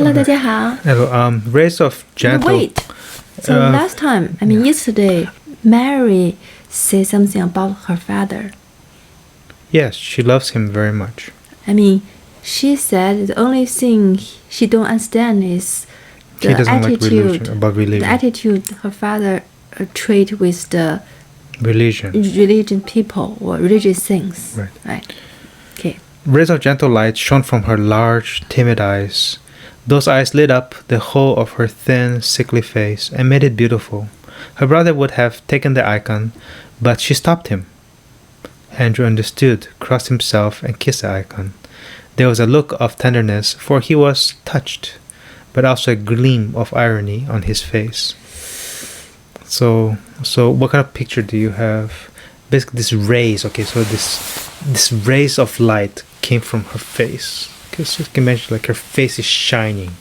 Hello, 大家好。 Hello, rays of gentle. Wait. So last time, yesterday, Mary said something about her father. Yes, she loves him very much. She said the only thing she don't understand is the He doesn't like attitude, religion. the attitude her father treat with the religion people or religious things. Right. Okay. Rays of gentle light shone from her large, timid eyes. Those eyes lit up the whole of her thin, sickly face and made it beautiful. Her brother would have taken the icon, but she stopped him. Andrew understood, crossed himself, and kissed the icon. There was a look of tenderness, for he was touched, but also a gleam of irony on his face. So what kind of picture do you have? Basically, this rays. Okay, so this rays of light came from her face. So you can imagine like her face is shining.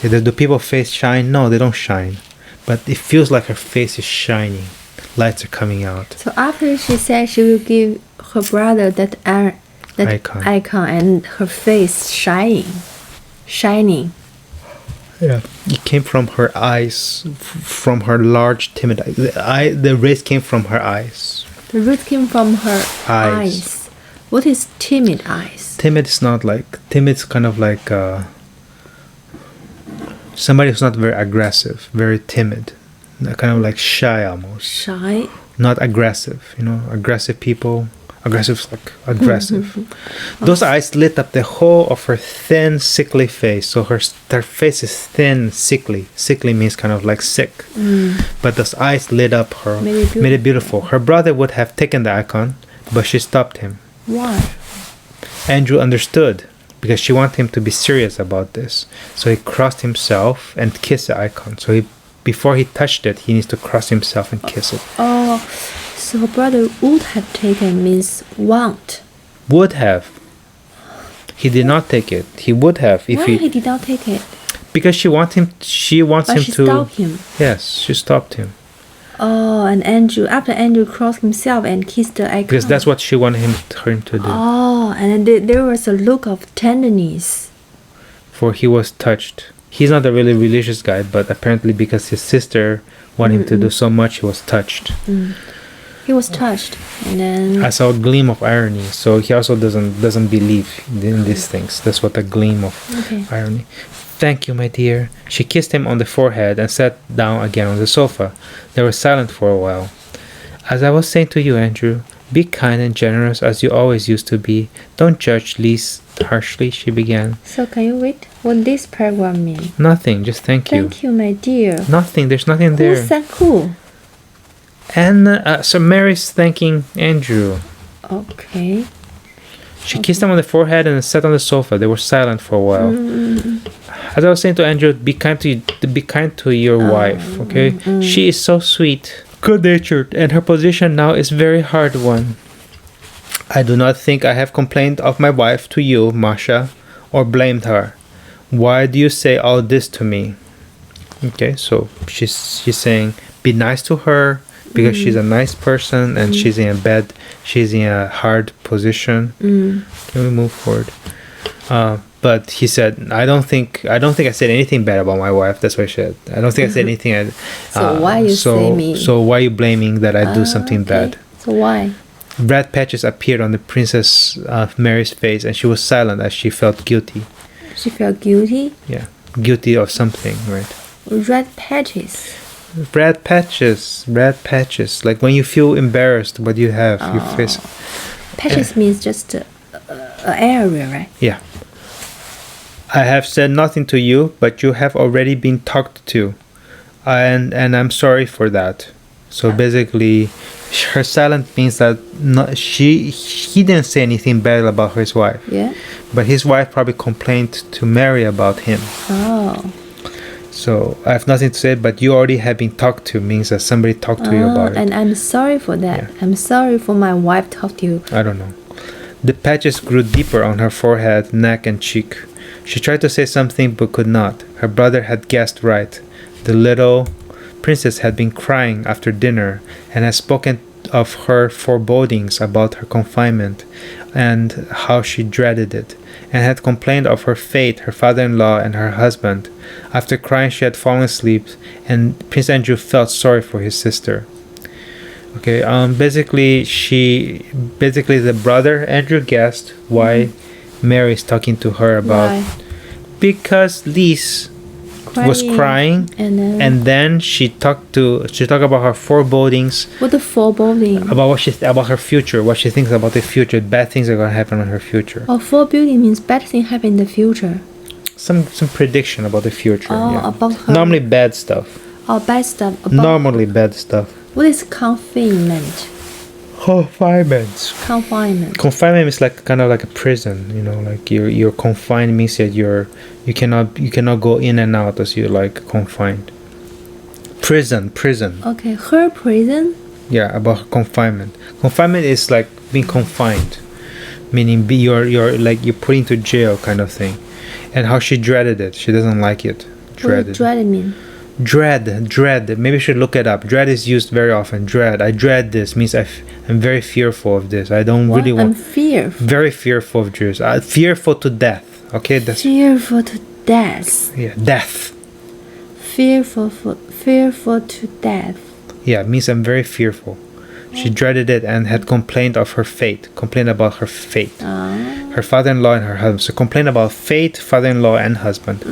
Do people's face shine? No, they don't shine. But it feels like her face is shining. Lights are coming out. So after she said she will give her brother that icon and her face shining. Yeah. It came from her eyes, from her large, timid eyes. The rays came from her eyes. The rays came from her eyes. What is timid eyes? Timid is not like... Timid is kind of like... somebody who's not very aggressive, very timid. Kind of like shy almost. Shy? Not aggressive. Aggressive people... Aggressive is like aggressive. Those eyes lit up the whole of her thin, sickly face. So her face is thin, sickly. Sickly means kind of like sick. But those eyes lit up her, made it beautiful. Her brother would have taken the icon, but she stopped him. Why? Andrew understood, because she wanted him to be serious about this. So he crossed himself and kissed the icon. So before he touched it, he needs to cross himself and kiss it. Oh, so her brother would have taken means want. Would have. He did not take it. He would have if Why he did not take it? Because she wants him to. She stopped him. Yes, she stopped him. Oh, and after Andrew crossed himself and kissed the icon. Because that's what she wanted him to do. Oh, and there was a look of tenderness. For he was touched. He's not a really religious guy, but apparently because his sister wanted him to do so much, he was touched. He was touched, and then I saw a gleam of irony. So he also doesn't believe in these things. That's what a gleam of irony. Thank you, my dear. She kissed him on the forehead and sat down again on the sofa. They were silent for a while. As I was saying to you, Andrew, be kind and generous as you always used to be. Don't judge Lise harshly, she began. So can you wait? What this paragraph mean? Nothing, just thank you. Thank you, my dear. Nothing, there's nothing there. Who thank who? And so Mary's thanking Andrew. Okay. She kissed him on the forehead and sat on the sofa. They were silent for a while. As I was saying to Andrew, be kind to your wife, okay? She is so sweet, good-natured, and her position now is very hard one. I do not think I have complained of my wife to you, Másha, or blamed her. Why do you say all this to me? Okay, so she's saying, be nice to her, because she's a nice person and she's in a hard position. Can we move forward? But he said, I don't think I said anything bad about my wife. That's what he said. I don't think I said anything. So why you say me? So why are you blaming that I do something bad? So why? Red patches appeared on the Princess Mary's face, and she was silent as she felt guilty. She felt guilty? Yeah, guilty of something, right? Red patches. Red patches. Like when you feel embarrassed, what you have, your face. Patches means just an area, right? Yeah. I have said nothing to you, but you have already been talked to, and I'm sorry for that. So basically, her silence means that he didn't say anything bad about his wife. Yeah. But his wife probably complained to Mary about him. Oh. So I have nothing to say, but you already have been talked to means that somebody talked to you about it. And I'm sorry for that. Yeah. I'm sorry for my wife talked to you. I don't know. The patches grew deeper on her forehead, neck, and cheek. She tried to say something but could not. Her brother had guessed right. The little princess had been crying after dinner and had spoken of her forebodings about her confinement and how she dreaded it, and had complained of her fate, her father-in-law, and her husband. After crying, she had fallen asleep, and Prince Andrew felt sorry for his sister. Okay, basically the brother Andrew guessed why Mary is talking to her about. Why? Because Lise was crying, and then she talked about her forebodings. What the foreboding? About her future, what she thinks about the future. Bad things are gonna happen in her future. Oh, foreboding means bad things happen in the future. Some prediction about the future. Oh, yeah. about her. Normally bad stuff. Oh, bad stuff. Normally bad stuff. What is confinement? Confinement. Confinement is like kind of like a prison, you know, like you're confined means that you cannot go in and out as you're like confined. Prison. Okay, her prison? Yeah, about confinement. Confinement is like being confined, meaning you're put into jail kind of thing. And how she dreaded it. She doesn't like it. What does dread mean? Dread. Maybe you should look it up. Dread is used very often. Dread. I dread this means I'm very fearful of this. I don't really want. I'm fearful. Very fearful of Jews. Fearful to death. Okay, that's. Fearful to death. Yeah, death. Fearful to death. Yeah, it means I'm very fearful. She dreaded it and had complained of her fate. Complained about her fate. Her father-in-law and her husband. So complain about fate, father-in-law, and husband.